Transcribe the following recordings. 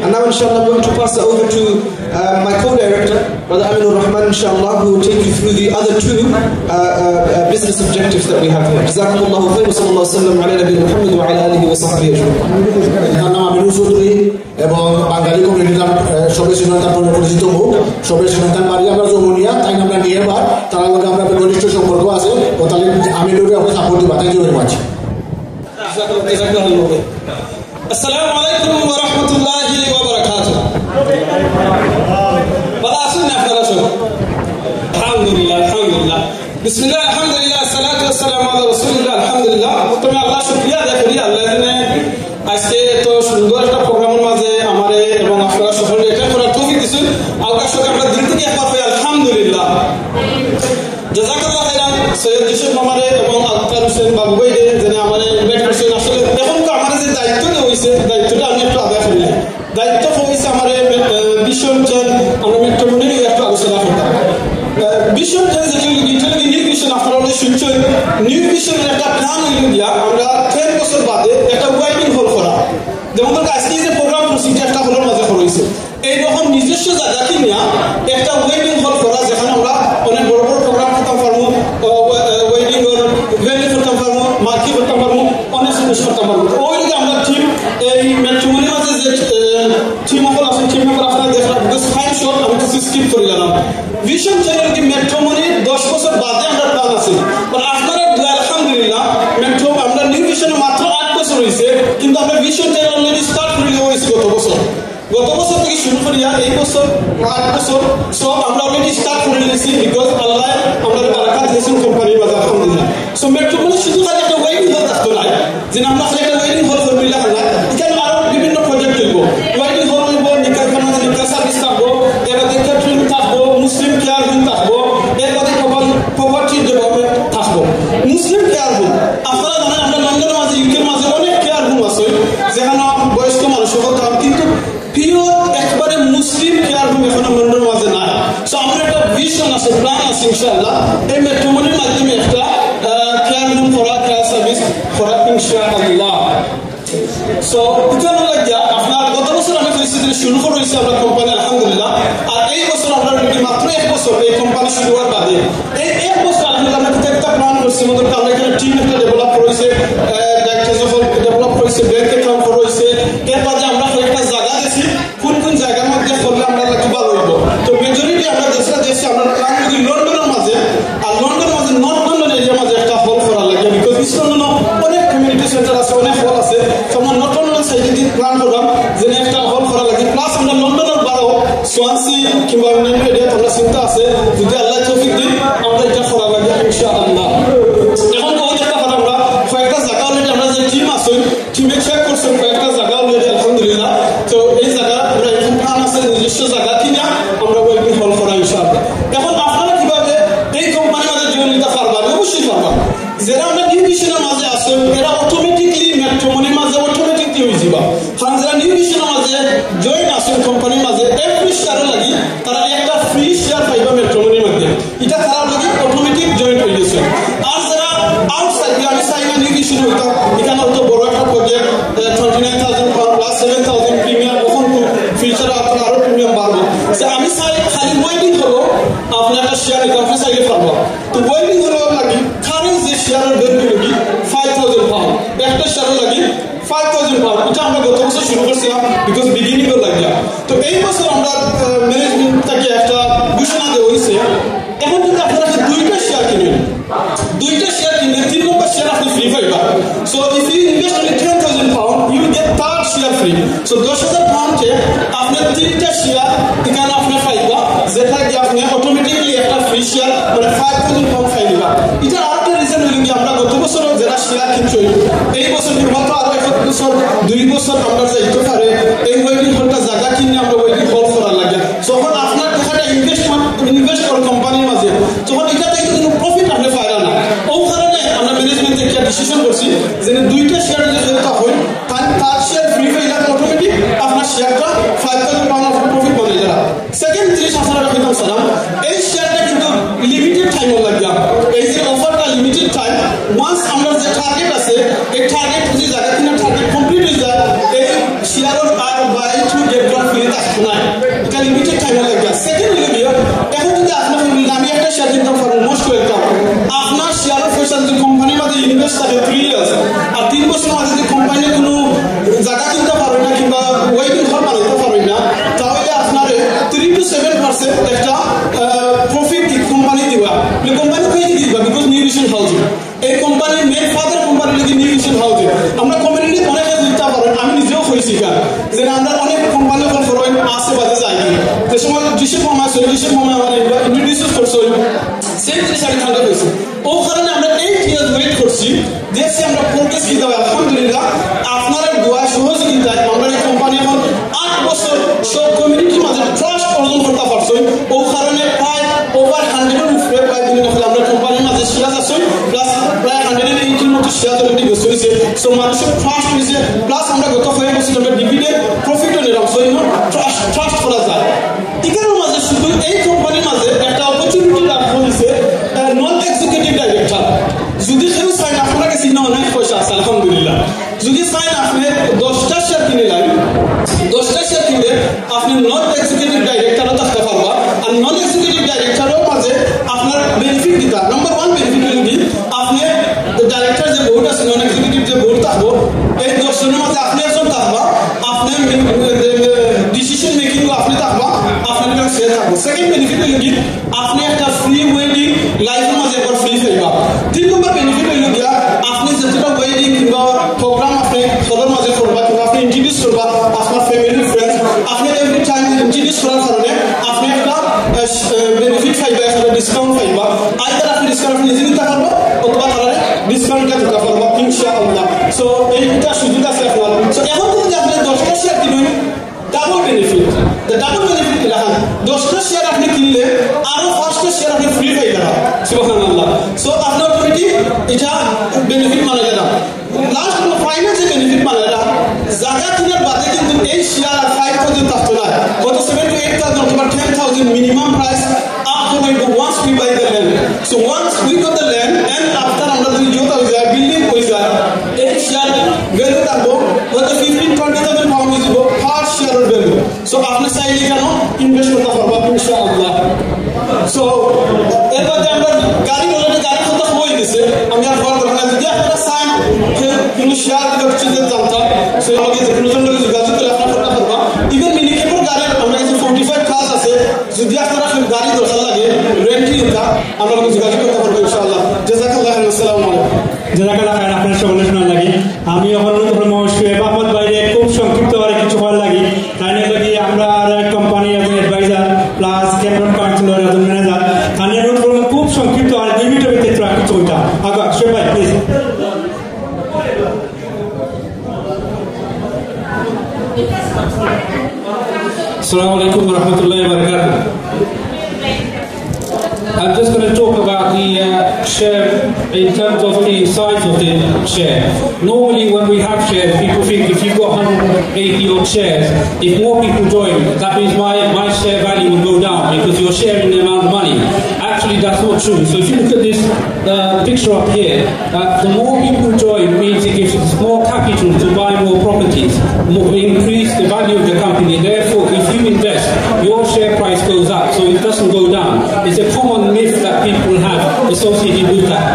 And now inshallah I'm going to pass it over to my co-director, Brother Aminur Rahman, inshallah, who will take you through the other two business objectives that we have here. Jazakumullahu khair, wa sallallahu alaihi wa sallam ala nabi Muhammad wa ala alihi wa sahbihi ajma'in. এবং বাঙালি কমিউনিটির সবে সিনন্তান পরিচিত মুখ সবে সিনন্তান বাড়ি আমরা যমুনিয়া তাই আমরা নিয়ে বার তার লগে আমরা ঘনিষ্ঠ সম্পর্ক আছে ও তাহলে আমি লোকে আমরা সাপোর্ট দিবা থ্যাংক ইউ ভেরি মাচ আসসালামু আলাইকুম ওয়া রাহমাতুল্লাহি ওয়া বারাকাতুহু ভালো আছেন আপনারা সবাই আলহামদুলিল্লাহ বিসমিল্লাহ আলহামদুলিল্লাহ সালাতু ওয়াসসালামু আলা রাসূলিল্লাহ আলহামদুলিল্লাহ তুমি আল্লাহ শুকরিয়া আদায় করি আল্লাহ জানে আজকে তো সুন্দর একটা প্রোগ্রামের মাঝে আমারে এবং আপনারা সকলে এটা করার তৌফিক দিয়েছেন আল্লাহর সাথে আমরা দিল থেকে একবার পাই আলহামদুলিল্লাহ জাযাকাল্লাহু খাইরান সৈয়দ ইউসুফ আমারে এবং আক্তার হোসেন বাবু ভাইরে যিনি আমারে ইনভাইট করেছেন আসলে এখন তো আমাদের যে দায়িত্বটা হইছে দায়িত্বটা আমি একটু আদায় করি দায়িত্ব হইছে আমারে বিশন চেন আমরা একটু মনে নিয়ে একটু আলোচনা করতাম বিশন চেন যেটা নিউ ভিশন আপনারা শুনছেন নিউ ভিশনের একটা প্ল্যান হইল গিয়া আমরা 10 বছর বাদে একটা ওয়াইডিং হল করা যেমন ধর আজকে যে প্রোগ্রাম প্রসিডার একটা হলের মাঝে করেছে এইরকম নিজস্ব জায়গা কিনিয়া একটা ওয়েডিং হল করা যেখানে আমরা অনেক বড় বড় প্রোগ্রাম করতে পারবো ওয়েডিং হল ভেন্যু করতে পারবো মার্কেট করতে পারবো অনেক জিনিস করতে পারবো ওইদিকে আমরা টিম এই ম্যাট্রিমনির মাঝে যে টিম হল আছে টিম হল আপনারা দেখলাম বিকজ ফাইন শট আমি কিছু স্কিপ করে গেলাম ভিশন চ্যানেল কি ম্যাট্রিমনির 10 বছর বাদে আমরা প্ল্যান আছে আপনারা আলহামদুলিল্লাহ ম্যাট্রিম আমরা নিউ ভিশনে মাত্র 8 বছর হয়েছে কিন্তু আমরা ভিশন চ্যানেল অলরেডি স্টার্ট করে হয়েছে গত বছর থেকে শুরু করিয়া এই বছর 8 বছর সো আমরা অলরেডি স্টার্ট করে নিয়েছি বিকজ আল্লাহ আমাদের বারাকাত দিয়েছেন কোম্পানির মাঝে আলহামদুলিল্লাহ সো মেট্রোপলি শুধু খালি একটা ওয়েডিং হল থাকতো না যে আমরা খালি একটা ওয়েডিং হল করবিল্লা না এখানে আরো বিভিন্ন প্রজেক্ট হইব ওয়েডিং হল হইব নিকার খানা নিকার সার্ভিস থাকবো এবারে ক্যাটারিং থাকবো মুসলিম কেয়ার হোম থাকবো এরপরে প্রপার্টি ডেভেলপমেন্ট থাকবো মুসলিম কেয়ার হোম আপনারা জানেন আমরা লন্ডনের মাঝে ইউকের মাঝে অনেক কেয়ার হোম আছে যেখানে বয়স্ক মানুষ হতাম কিন্তু পিওর একবারে মুসলিম কেয়ার হোম এখন লন্ডনের মাঝে নাই সো আমাদের একটা ভিশন আছে প্ল্যান আছে ইনশাআল্লাহ এই মেট্রোমনির মাধ্যমে একটা কেয়ার হোম করা কেয়ার সার্ভিস করা ইনশাআল্লাহ সো বুঝানো লাগিয়া আপনার গত বছর আমি পরিস্থিতি শুরু করেছি আমরা কোম্পানি আলহামদুলিল্লাহ আর এই বছর আমরা মাত্র 1 বছর এই কোম্পানি শুরু হওয়ার বাদে এই 1 বছর আলহামদুলিল্লাহ আমরা একটা প্ল্যান করছি আমাদের আমরা এখানে টিম একটা ডেভেলপ করেছে ডেভেলপ করেছে ব্যাংক অ্যাকাউন্ট করেছে এর বাদে আমরা একটা জায়গা দিয়েছি কোন কোন জায়গার মধ্যে করলে আমরা একটু ভালো হইব তো মেজরিটি আমরা যেটা দেখছি আমরা প্ল্যান করি লন্ডনের মাঝে আর লন্ডনের মাঝে নর্থ লন্ডন এরিয়ার মাঝে একটা হল করা লাগে বিকজ ইস্ট লন্ডন অনেক কমিউনিটি সেন্টার আছে অনেক হল আছে আমরা নর্থ লন্ডন সাইডে দিয়ে প্ল্যান করলাম যে একটা হল করা লাগে প্লাস আমরা লন্ডনের বারো সোয়ানসি কিংবা অন্যান্য এরিয়াতে আমরা চিন্তা আছে যদি আল্লাহ তৌফিক দিন আমরা এটা করা লাগে ইনশাআল্লাহ এখন ওই একটা কথা আমরা কয়েকটা জায়গা অলরেডি আমরা যে টিম আছে টিমে চেক করছেন কয়েকটা জায়গা অলরেডি আলহামদুলিল্লাহ তো এই জায়গা আমরা এখন প্ল্যান আছে নিজস্ব জায়গা কিনা আমরা ওয়েডিং হল করা ইনশাআল্লাহ এখন আপনারা কিভাবে এই কোম্পানির মাঝে জয়েন নিতে পারবেন অবশ্যই পারবেন যারা আমরা নিউ ভিশনের মাঝে আছেন এরা অটোমেটিকলি মেট্রোমনির মাঝে অটোমেটিকলি হয়ে যাবা কারণ যারা নিউ ভিশনের মাঝে জয়েন আছেন কোম্পানির মাঝে এভরি শেয়ার লাগি তারা একটা ফ্রি শেয়ার পাইবা মেট্রোমনির মধ্যে এটা তারা লাগি অটোমেটিক জয়েন হয়ে গেছে আর যারা আউটসাইড আমি চাই না নিউ ভিশন হইতাম এখানে হয়তো বড় একটা প্রজেক্ট 29,000 পাউন্ড প্লাস 7,000 প্রিমিয়াম কখন ফিউচারে আপনার আরো প্রিমিয়াম বাড়বে যে আমি চাই খালি ওয়েডিং হলো আপনার একটা শেয়ার নিতে আপনি চাইলে পারবো তো ওয়েডিং হলো লাগি কারেন্ট যে শেয়ারের ভ্যালু লাগি 5,000 পাউন্ড একটা শেয়ার লাগি 5,000 পাউন্ড এটা আমরা গত বছর শুরু করছিলাম বিকজ বিগিনিং এর লাগিয়া তো এই বছর আমরা ম্যানেজমেন্ট থেকে একটা ঘোষণা দেওয়া হয়েছে এখন যদি আপনারা দুইটা শেয়ার কিনেন 3 নম্বর শেয়ার আপনি ফ্রি পাইবা so if you invest only 10,000 pound you will get third share free so 10,000 পাউন্ডে আপনি 3টা শেয়ার এখানে আপনি পাইবা যেটা কি আপনি অটোমেটিকলি একটা ফ্রি শেয়ার মানে 5,000 পাউন্ড পাইবা এটা আরেকটা রিজন হলো কি আমরা গত বছর যারা শেয়ার কিনছি এই বছর মাত্র আরো 1 বছর 2 বছর আমরা যাইতে পারে এই ওয়েডিং হলটা জায়গা কিনে আমরা ওয়েডিং হল করা লাগে যখন আপনার টাকাটা ইনভেস্ট করে কোম্পানির মাঝে তখন এটা থেকে কোনো প্রফিট আপনি পাইরা না ওই কারণে আমরা ম্যানেজমেন্ট থেকে ডিসিশন করছি যে দুইটা শেয়ার যদি হয় তার শেয়ার ফ্রি পাইলে অটোমেটিক আপনার শেয়ারটা 5,000 পাউন্ড প্রফিট বনে যারা সেকেন্ড জিনিস আপনারা রাখতাম সালাম এই শেয়ারটা কিন্তু লিমিটেড টাইম লাগে এই যে অফারটা লিমিটেড টাইম ওয়ান্স আমরা যে টার্গেট আছে এই টার্গেট যদি জায়গা কিনা টার্গেট কমপ্লিট হয়ে যায় এই শেয়ারের আর বাই পিরিয়ড থাকে 3 ইয়ার্স আর 3 বছর মাঝে যদি কোম্পানি কোনো জায়গা কিনতে পারে না কিংবা ওয়েডিং হল বানাইতে পারে না তাহলে আপনার 3 to 7% একটা প্রফিট কোম্পানি দিবা কোম্পানি কই দিবা বিকজ নিউ রিসেন্ট হাউজিং এই কোম্পানির মেন ফাদার কোম্পানি লাগি নিউ রিসেন্ট হাউজিং আমরা কমিউনিটি অনেক দিতে পারেন আমি নিজেও হয়েছি যে আমরা অনেক কোম্পানি কনফারেন্স আসে বাজে যাই যে সময় ডিসে কম আছে ডিসে কম আমার ইন্ট্রোডিউস করছো সেম জিনিস আমি ঠান্ডা হয়েছে ও কারণে আমরা 8 ইয়ার্স ওয়েট করছি দেখছি আমরা প্রোগ্রেস কি দেওয়া আলহামদুলিল্লাহ আপনারা দোয়া সহযোগিতায় আমরা এই কোম্পানি এখন 8 বছর সব কমিউনিটির মাঝে ট্রাস্ট অর্জন করতে পারছি ও কারণে প্রায় ওভার 100 এর উপরে প্রায় দিন হলে আমরা কোম্পানির মাঝে শেয়ার আছে প্লাস প্রায় 180 এর মতো শেয়ার অলরেডি হয়েছে সো মানুষের ট্রাস্ট হয়েছে প্লাস আমরা গত হয়ে গেছি আমরা ডিভিডেন্ড প্রফিটও নিলাম সো ইউ নো ট্রাস্ট করা যায় এখানের মাঝে শুধু এই কোম্পানির মাঝে একটা অপরচুনিটি লাভ হয়েছে নন এক্সিকিউটিভ ডাইরেক্টর যদি কেউ চাই আপনার কাছে অনেক পয়সা আছে আলহামদুলিল্লাহ যদি চাই আপনি 10টা শেয়ার কিনে নেন 10টা শেয়ার কিনলে আপনি নন এক্সিকিউটিভ ডাইরেক্টরও থাকতে পারবা আর নন এক্সিকিউটিভ ডাইরেক্টরের মাঝে আপনার বেনিফিট দিতা নাম্বার 1 বেনিফিট হল কি আপনি ডাইরেক্টর যে বোর্ড আছে নন এক্সিকিউটিভ যে বোর্ড থাকবো এই 10 জনের মাঝে আপনি একজন থাকবা আপনি ডিসিশন মেকিং আপনি থাকবা আপনার একটা শেয়ার থাকবো সেকেন্ড বেনিফিট হল কি আপনি একটা ফ্রি ওয়েডিং লাইফের মাঝে একবার ফ্রি পাইবা 3 নম্বর বেনিফিট হল কি আপনি যেটা ওয়েডিং কিংবা প্রোগ্রাম আপনি সবার মাঝে করবা কিংবা আপনি ইন্ট্রোডিউস করবা আপনার ফ্যামিলি ফ্রেন্ডস আপনি এভরি টাইম ইন্ট্রোডিউস করার কারণে আপনি একটা বেনিফিট পাইবা একটা ডিসকাউন্ট পাইবা আইদার আপনি ডিসকাউন্ট নিজে নিতে পারবা অথবা তাহলে ডিসকাউন্টটা দিতে পারবা ইনশাআল্লাহ সো এইটা সুযোগ আছে আপনার সো এখন যদি আপনি 10টা শেয়ার কিনুন ডাবল বেনিফিট ডাবল বেনিফিট লাগান 10টা শেয়ার আপনি কিনলে আরো 5টা শেয়ার আপনি ফ্রি পাই যাবেন সুবহানাল্লাহ সো আপনি অটোমেটিক এটা বেনিফিট মানে গেল লাস্ট ফাইনাল যে বেনিফিট মানে গেল জায়গা কিনার বাদে কিন্তু এই শেয়ার 5,000 থাকতো না কত 7 to 8,000 অথবা 10,000 minimum price up to once we buy the land so once we got the land and after আমরা যদি জোতা হয়ে যায় বিল্ডিং হয়ে যায় এই শেয়ার ভ্যালু থাকবো হয়তো 15-20,000 পাউন্ড দিব পার শেয়ারের ভ্যালু সো আপনি চাইলে কেন ইনভেস্ট করতে পারবেন ইনশাআল্লাহ সো এরপর আমরা গাড়ি অলরেডি গাড়ি কথা হয়ে গেছে আমি আর ফোন করব না যদি আপনারা চান কিন্তু শেয়ার করতে জানতাম সো আমাকে যে কোনো জনের যোগাযোগ করে আপনারা করতে পারবেন ইভেন মিনি কেবল গাড়ি আমরা কাছে 45 কাজ আছে যদি আপনারা গাড়ি দরকার লাগে রেন্ট নিতে আমরা যোগাযোগ করতে পারবো ইনশাআল্লাহ জাযাকাল্লাহু খাইরান আসসালামু আলাইকুম জাযাকাল্লাহু খাইরান আপনার সকলের শোনা লাগি আমি অনুরোধ করব শুয়েব আহমদ ভাইরে খুব সংক্ষিপ্ত করে কিছু বলার লাগি তাইলে যদি আমরা আর company as advisor plus camera councillor as manager আমি অনুরোধ করব খুব সংক্ষিপ্ত আর 2 মিনিটের ভিতরে একটু কিছু বলতে আগা শুয়েব ভাই please Assalamu alaikum wa rahmatullahi wa barakatuh. I'm just going to talk about the share in terms of the size of the share. Normally when we have shares, people think if you've got 180 odd shares, if more people join, that means my share value will go down because you're sharing the amount of money. Actually, that's not true. So if you look at this picture up here, the more people join means it gives us more capital to buy more properties, increase the value of the company. Therefore, if you invest, your share price goes up, so it doesn't go down. It's a common myth that people have associated with that.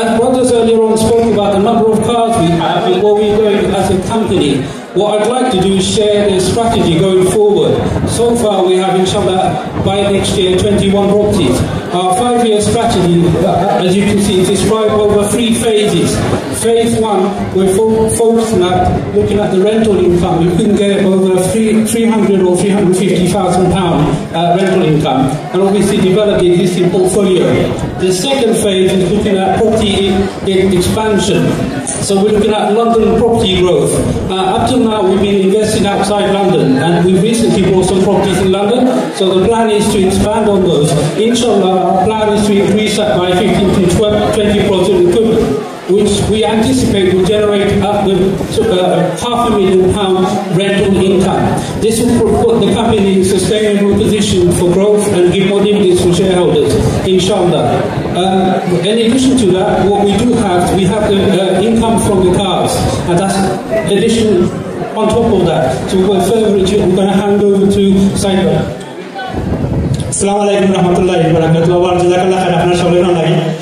As brothers earlier on spoke about the number of cars we have and what we're doing as a company, what I'd like to do is share the strategy going forward. So far we have, inshallah, by next year 21 properties. Our 5-year strategy, as you can see, is described over 3 phases. Phase 1, we're focusing at looking at the rental income. You can get over 300 or 350,000 pound rental income, and obviously develop the existing portfolio. The second phase is looking at property expansion. So we're looking at London property growth. Up till now, we've been investing outside London, and we've recently bought some properties in London. So the plan is to expand on those. Inshallah, our plan is to increase that by 15 to 20% equivalent, which we anticipate will generate upward to £500,000 rental income. This will put the company in a sustainable position for growth and give more dividends to shareholders, inshallah. In addition to that, what we do have, we have the income from the cars, and that's additional on top of that. So we're going to hand over to Saibah. আসসালামু আলাইকুম রহমতুল্লাহি ওয়া বারাকাতুহু। জাযাকাল্লাহু খাইরান আপনার সকলে ভালো লাগে